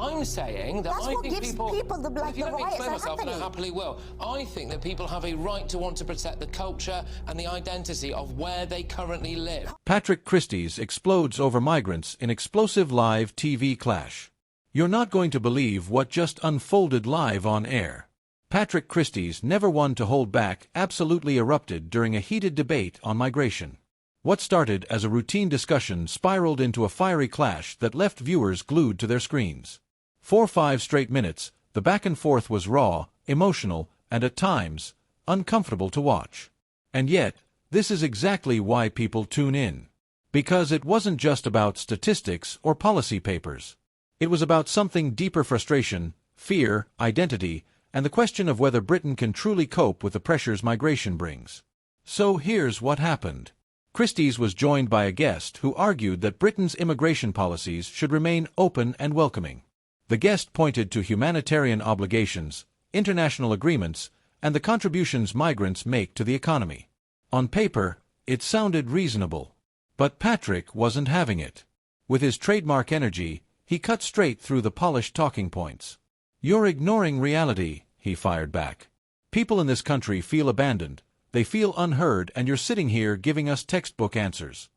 I'm saying that That's I what think gives people the if you let me riots explain are myself, and I happening. happily will. I think that people have a right to want to protect the culture and the identity of where they currently live. Patrick Christys explodes over migrants in explosive live TV clash. You're not going to believe what just unfolded live on air. Patrick Christys, never one to hold back, absolutely erupted during a heated debate on migration. What started as a routine discussion spiraled into a fiery clash that left viewers glued to their screens. For 5 straight minutes, the back and forth was raw, emotional, and at times, uncomfortable to watch. And yet, this is exactly why people tune in. Because it wasn't just about statistics or policy papers. It was about something deeper: frustration, fear, identity, and the question of whether Britain can truly cope with the pressures migration brings. So here's what happened. Christys was joined by a guest who argued that Britain's immigration policies should remain open and welcoming. The guest pointed to humanitarian obligations, international agreements, and the contributions migrants make to the economy. On paper, it sounded reasonable. But Patrick wasn't having it. With his trademark energy, he cut straight through the polished talking points. "You're ignoring reality," he fired back. "People in this country feel abandoned. They feel unheard, and you're sitting here giving us textbook answers."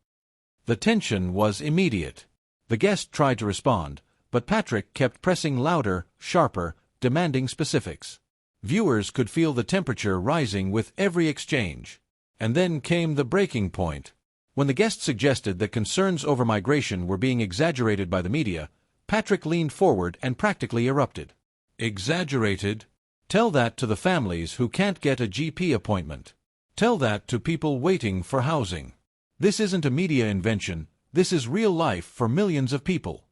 The tension was immediate. The guest tried to respond, but Patrick kept pressing louder, sharper, demanding specifics. Viewers could feel the temperature rising with every exchange. And then came the breaking point. When the guest suggested that concerns over migration were being exaggerated by the media, Patrick leaned forward and practically erupted. "Exaggerated? Tell that to the families who can't get a GP appointment. Tell that to people waiting for housing. This isn't a media invention, this is real life for millions of people."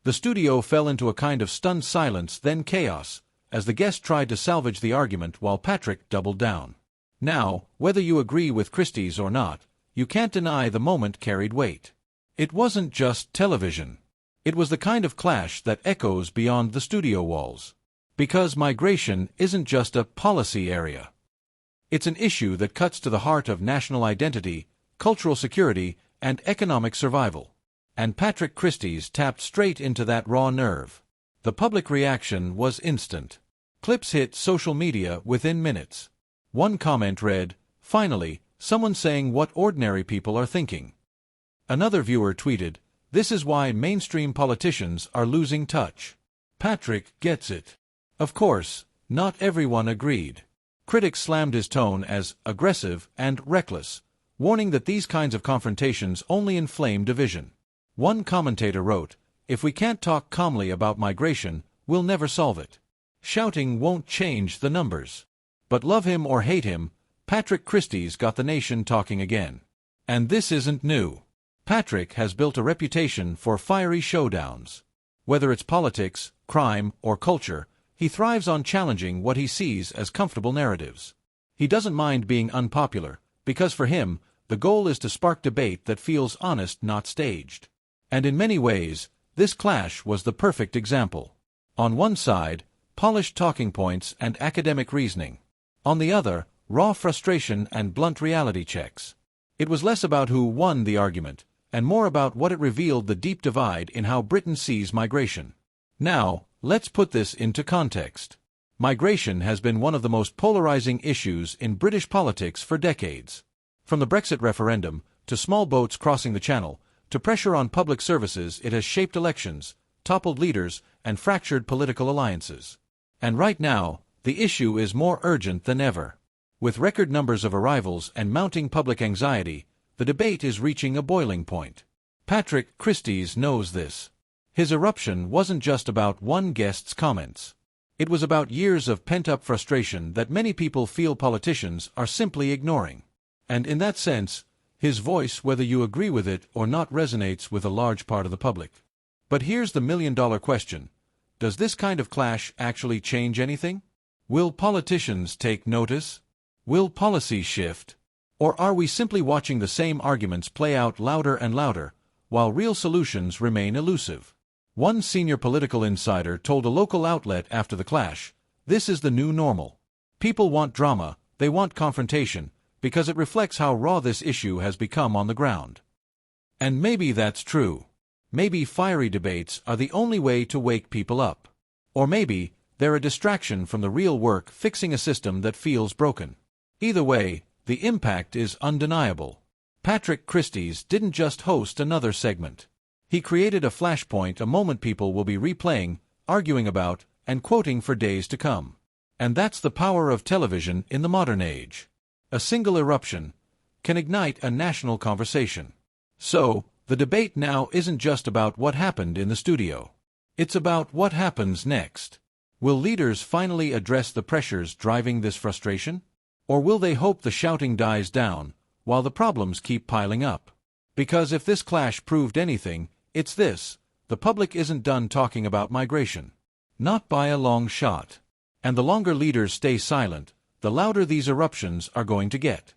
The studio fell into a kind of stunned silence, then chaos, as the guest tried to salvage the argument while Patrick doubled down. Now, whether you agree with Christys or not, you can't deny the moment carried weight. It wasn't just television. It was the kind of clash that echoes beyond the studio walls. Because migration isn't just a policy area. It's an issue that cuts to the heart of national identity, cultural security, and economic survival. And Patrick Christys tapped straight into that raw nerve. The public reaction was instant. Clips hit social media within minutes. One comment read, "Finally, someone saying what ordinary people are thinking." Another viewer tweeted, "This is why mainstream politicians are losing touch." Patrick gets it. Of course, not everyone agreed. Critics slammed his tone as aggressive and reckless, warning that these kinds of confrontations only inflame division. One commentator wrote, "If we can't talk calmly about migration, we'll never solve it. Shouting won't change the numbers." But love him or hate him, Patrick Christys got the nation talking again. And this isn't new. Patrick has built a reputation for fiery showdowns. Whether it's politics, crime, or culture, he thrives on challenging what he sees as comfortable narratives. He doesn't mind being unpopular, because for him, the goal is to spark debate that feels honest, not staged. And in many ways, this clash was the perfect example. On one side, polished talking points and academic reasoning. On the other, raw frustration and blunt reality checks. It was less about who won the argument, and more about what it revealed: the deep divide in how Britain sees migration. Now, let's put this into context. Migration has been one of the most polarizing issues in British politics for decades. From the Brexit referendum, to small boats crossing the Channel, to pressure on public services, it has shaped elections, toppled leaders, and fractured political alliances. And right now, the issue is more urgent than ever. With record numbers of arrivals and mounting public anxiety, the debate is reaching a boiling point. Patrick Christys knows this. His eruption wasn't just about one guest's comments. It was about years of pent-up frustration that many people feel politicians are simply ignoring. And in that sense, his voice, whether you agree with it or not, resonates with a large part of the public. But here's the million-dollar question. Does this kind of clash actually change anything? Will politicians take notice? Will policy shift? Or are we simply watching the same arguments play out louder and louder, while real solutions remain elusive? One senior political insider told a local outlet after the clash, "This is the new normal. People want drama, they want confrontation, because it reflects how raw this issue has become on the ground." And maybe that's true. Maybe fiery debates are the only way to wake people up. Or maybe they're a distraction from the real work fixing a system that feels broken. Either way, the impact is undeniable. Patrick Christys didn't just host another segment. He created a flashpoint, a moment people will be replaying, arguing about, and quoting for days to come. And that's the power of television in the modern age. A single eruption can ignite a national conversation. So, the debate now isn't just about what happened in the studio. It's about what happens next. Will leaders finally address the pressures driving this frustration? Or will they hope the shouting dies down while the problems keep piling up? Because if this clash proved anything, it's this: the public isn't done talking about migration. Not by a long shot. And the longer leaders stay silent, the louder these eruptions are going to get.